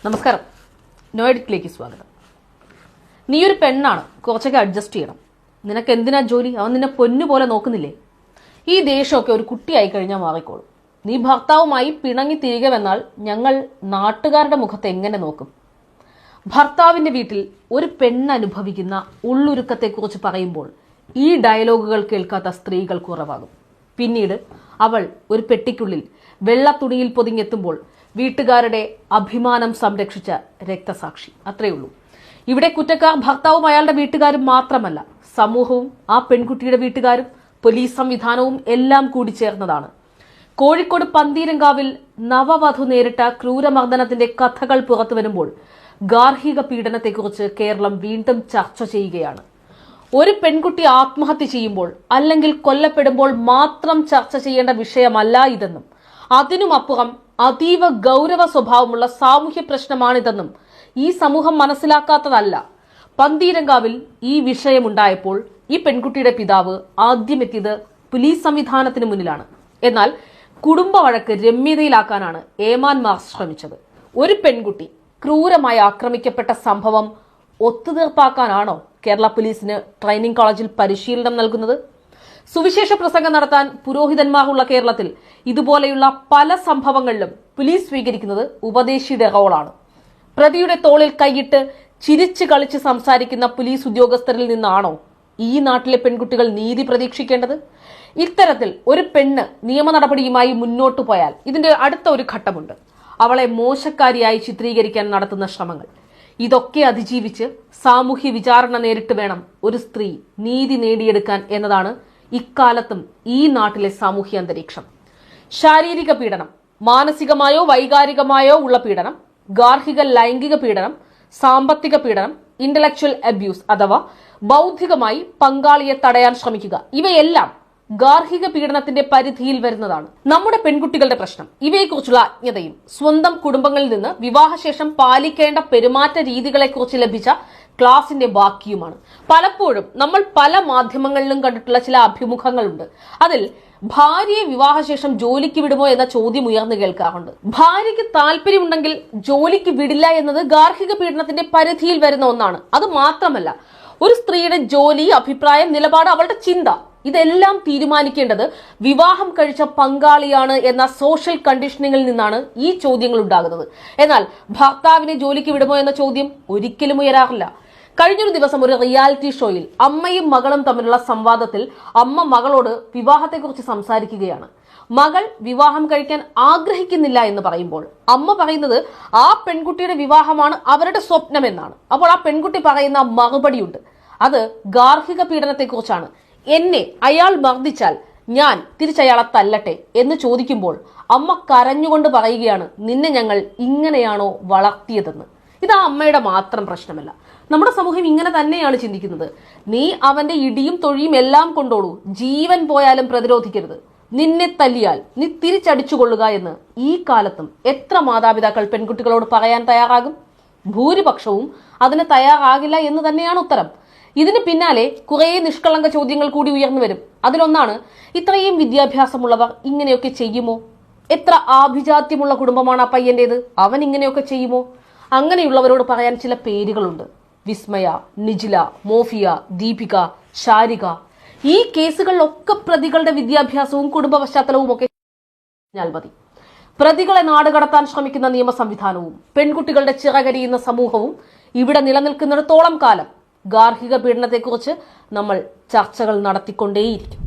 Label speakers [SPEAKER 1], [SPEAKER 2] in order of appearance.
[SPEAKER 1] നമസ്കാരം. നോയിഡിക്കിലേക്ക് സ്വാഗതം. നീ ഒരു പെണ്ണാണ്, കുറച്ചൊക്കെ അഡ്ജസ്റ്റ് ചെയ്യണം. നിനക്ക് എന്തിനാ ജോലി? അവൻ നിന്നെ പൊന്നുപോലെ നോക്കുന്നില്ലേ? ഈ ദേഷ്യമൊക്കെ ഒരു കുട്ടിയായി കഴിഞ്ഞാൽ മാറിക്കോളും. നീ ഭർത്താവുമായി പിണങ്ങി തിരികെ വന്നാൽ ഞങ്ങൾ നാട്ടുകാരുടെ മുഖത്ത് എങ്ങനെ നോക്കും? ഭർത്താവിന്റെ വീട്ടിൽ ഒരു പെണ്ണ് അനുഭവിക്കുന്ന ഉള്ളുരുക്കത്തെക്കുറിച്ച് പറയുമ്പോൾ ഈ ഡയലോഗുകൾ കേൾക്കാത്ത സ്ത്രീകൾ കുറവാകും. പിന്നീട് അവൾ ഒരു പെട്ടിക്കുള്ളിൽ വെള്ളത്തുണിയിൽ പൊതിഞ്ഞെത്തുമ്പോൾ വീട്ടുകാരുടെ അഭിമാനം സംരക്ഷിച്ച രക്തസാക്ഷി. അത്രയുള്ളൂ. ഇവിടെ കുറ്റക്കാർ ഭർത്താവും അയാളുടെ വീട്ടുകാരും മാത്രമല്ല, സമൂഹവും ആ പെൺകുട്ടിയുടെ വീട്ടുകാരും പോലീസ് സംവിധാനവും എല്ലാം കൂടി ചേർന്നതാണ്. കോഴിക്കോട് പന്തീരങ്കാവിൽ നവവധു നേരിട്ട ക്രൂരമർദ്ദനത്തിന്റെ കഥകൾ പുറത്തു വരുമ്പോൾ ഗാർഹിക പീഡനത്തെക്കുറിച്ച് കേരളം വീണ്ടും ചർച്ച ചെയ്യുകയാണ്. ഒരു പെൺകുട്ടി ആത്മഹത്യ ചെയ്യുമ്പോൾ അല്ലെങ്കിൽ കൊല്ലപ്പെടുമ്പോൾ മാത്രം ചർച്ച ചെയ്യേണ്ട വിഷയമല്ല ഇതെന്നും അതിനുമപ്പുറം അതീവ ഗൗരവ സ്വഭാവമുള്ള സാമൂഹ്യ പ്രശ്നമാണിതെന്നും ഈ സമൂഹം മനസ്സിലാക്കാത്തതല്ല. പന്തീരങ്കാവിൽ ഈ വിഷയമുണ്ടായപ്പോൾ ഈ പെൺകുട്ടിയുടെ പിതാവ് ആദ്യമെത്തിയത് പോലീസ് സംവിധാനത്തിന് മുന്നിലാണ്. എന്നാൽ കുടുംബ വഴക്ക് രമ്യതയിലാക്കാനാണ് ഏമാന്മാർ ശ്രമിച്ചത്. ഒരു പെൺകുട്ടി ക്രൂരമായി ആക്രമിക്കപ്പെട്ട സംഭവം ഒത്തുതീർപ്പാക്കാനാണോ കേരള പോലീസിന് ട്രെയിനിങ് കോളേജിൽ പരിശീലനം നൽകുന്നത്? സുവിശേഷ പ്രസംഗം നടത്താൻ പുരോഹിതന്മാരുള്ള കേരളത്തിൽ ഇതുപോലെയുള്ള പല സംഭവങ്ങളിലും പോലീസ് സ്വീകരിക്കുന്നത് ഉപദേശിയുടെ റോളാണ്. പ്രതിയുടെ തോളിൽ കൈയിട്ട് ചിരിച്ചു കളിച്ച് സംസാരിക്കുന്ന പോലീസ് ഉദ്യോഗസ്ഥരിൽ നിന്നാണോ ഈ നാട്ടിലെ പെൺകുട്ടികൾ നീതി പ്രതീക്ഷിക്കേണ്ടത്? ഇത്തരത്തിൽ ഒരു പെണ്ണ് നിയമ നടപടിയുമായി മുന്നോട്ടു പോയാൽ ഇതിന്റെ അടുത്ത ഒരു ഘട്ടമുണ്ട്. അവളെ മോശക്കാരിയായി ചിത്രീകരിക്കാൻ നടത്തുന്ന ശ്രമങ്ങൾ. ഇതൊക്കെ അതിജീവിച്ച് സാമൂഹ്യ വിചാരണ നേരിട്ട് വേണം ഒരു സ്ത്രീ നീതി നേടിയെടുക്കാൻ എന്നതാണ് ഇക്കാലത്തും ഈ നാട്ടിലെ സാമൂഹ്യ അന്തരീക്ഷം. ശാരീരിക പീഡനം, മാനസികമായോ വൈകാരികമായോ ഉള്ള പീഡനം, ഗാർഹിക ലൈംഗിക പീഡനം, സാമ്പത്തിക പീഡനം, ഇന്റലക്ച്വൽ അബ്യൂസ് അഥവാ ബൗദ്ധികമായി പങ്കാളിയെ തടയാൻ ശ്രമിക്കുക, ഇവയെല്ലാം ഗാർഹിക പീഡനത്തിന്റെ പരിധിയിൽ വരുന്നതാണ്. നമ്മുടെ പെൺകുട്ടികളുടെ പ്രശ്നം ഇവയെക്കുറിച്ചുള്ള അജ്ഞതയും സ്വന്തം കുടുംബങ്ങളിൽ നിന്ന് വിവാഹശേഷം പാലിക്കേണ്ട പെരുമാറ്റ രീതികളെക്കുറിച്ച് ലഭിച്ച ക്ലാസിന്റെ ബാക്കിയുമാണ്. പലപ്പോഴും നമ്മൾ പല മാധ്യമങ്ങളിലും കണ്ടിട്ടുള്ള ചില അഭിമുഖങ്ങളുണ്ട്. അതിൽ ഭാര്യയെ വിവാഹശേഷം ജോലിക്ക് വിടുമോ എന്ന ചോദ്യം ഉയർന്നു കേൾക്കാറുണ്ട്. ഭാര്യയ്ക്ക് താല്പര്യമുണ്ടെങ്കിൽ ജോലിക്ക് വിടില്ല എന്നത് ഗാർഹിക പീഡനത്തിന്റെ പരിധിയിൽ വരുന്ന ഒന്നാണ്. അത് മാത്രമല്ല, ഒരു സ്ത്രീയുടെ ജോലി, അഭിപ്രായം, നിലപാട്, അവളുടെ ചിന്ത, ഇതെല്ലാം തീരുമാനിക്കേണ്ടത് വിവാഹം കഴിച്ച പങ്കാളിയാണ് എന്ന സോഷ്യൽ കണ്ടീഷനിങ്ങിൽ നിന്നാണ് ഈ ചോദ്യങ്ങൾ ഉണ്ടാകുന്നത്. എന്നാൽ ഭർത്താവിനെ ജോലിക്ക് വിടുമോ എന്ന ചോദ്യം ഒരിക്കലും ഉയരാറില്ല. കഴിഞ്ഞൊരു ദിവസം ഒരു റിയാലിറ്റി ഷോയിൽ അമ്മയും മകളും തമ്മിലുള്ള സംവാദത്തിൽ അമ്മ മകളോട് വിവാഹത്തെക്കുറിച്ച് സംസാരിക്കുകയാണ്. മകൾ വിവാഹം കഴിക്കാൻ ആഗ്രഹിക്കുന്നില്ല എന്ന് പറയുമ്പോൾ അമ്മ പറയുന്നത് ആ പെൺകുട്ടിയുടെ വിവാഹമാണ് അവരുടെ സ്വപ്നമെന്നാണ്. അപ്പോൾ ആ പെൺകുട്ടി പറയുന്ന മറുപടിയുണ്ട്, അത് ഗാർഹിക പീഡനത്തെക്കുറിച്ചാണ്. എന്നെ അയാൾ മർദ്ദിച്ചാൽ ഞാൻ തിരിച്ചയാളെ തല്ലട്ടെ എന്ന് ചോദിക്കുമ്പോൾ അമ്മ കരഞ്ഞുകൊണ്ട് പറയുകയാണ്, നിന്നെ ഞങ്ങൾ ഇങ്ങനെയാണോ വളർത്തിയതെന്ന്. ഇത് ആ അമ്മയുടെ മാത്രം പ്രശ്നമല്ല, നമ്മുടെ സമൂഹം ഇങ്ങനെ തന്നെയാണ് ചിന്തിക്കുന്നത്. നീ അവന്റെ ഇടിയും തൊഴിയും എല്ലാം കൊണ്ടോളൂ, ജീവൻ പോയാലും പ്രതിരോധിക്കരുത്, നിന്നെ തല്ലിയാൽ നീ തിരിച്ചടിച്ചുകൊള്ളുക എന്ന് ഈ കാലത്തും എത്ര മാതാപിതാക്കൾ പെൺകുട്ടികളോട് പറയാൻ തയ്യാറാകും? ഭൂരിപക്ഷവും അതിന് തയ്യാറാകില്ല എന്ന് തന്നെയാണ് ഉത്തരം. ഇതിന് പിന്നാലെ കുറെ നിഷ്കളങ്ക ചോദ്യങ്ങൾ കൂടി ഉയർന്നു വരും. അതിലൊന്നാണ്, ഇത്രയും വിദ്യാഭ്യാസമുള്ളവർ ഇങ്ങനെയൊക്കെ ചെയ്യുമോ? എത്ര ആഭിജാത്യമുള്ള കുടുംബമാണ് ആ പയ്യന്റേത്, അവൻ ഇങ്ങനെയൊക്കെ ചെയ്യുമോ? അങ്ങനെയുള്ളവരോട് പറയാൻ ചില പേരുകളുണ്ട്: വിസ്മയ, നിജില, മോഫിയ, ദീപിക, ശാരിക. ഈ കേസുകളിലൊക്കെ പ്രതികളുടെ വിദ്യാഭ്യാസവും കുടുംബ പശ്ചാത്തലവും ഒക്കെ മതി. പ്രതികളെ നാടുകടത്താൻ ശ്രമിക്കുന്ന നിയമ സംവിധാനവും പെൺകുട്ടികളുടെ ചിറകരിയുന്ന സമൂഹവും ഇവിടെ നിലനിൽക്കുന്നിടത്തോളം കാലം ഗാർഹിക പീഡനത്തെക്കുറിച്ച് നമ്മൾ ചർച്ചകൾ നടത്തിക്കൊണ്ടേയിരിക്കും.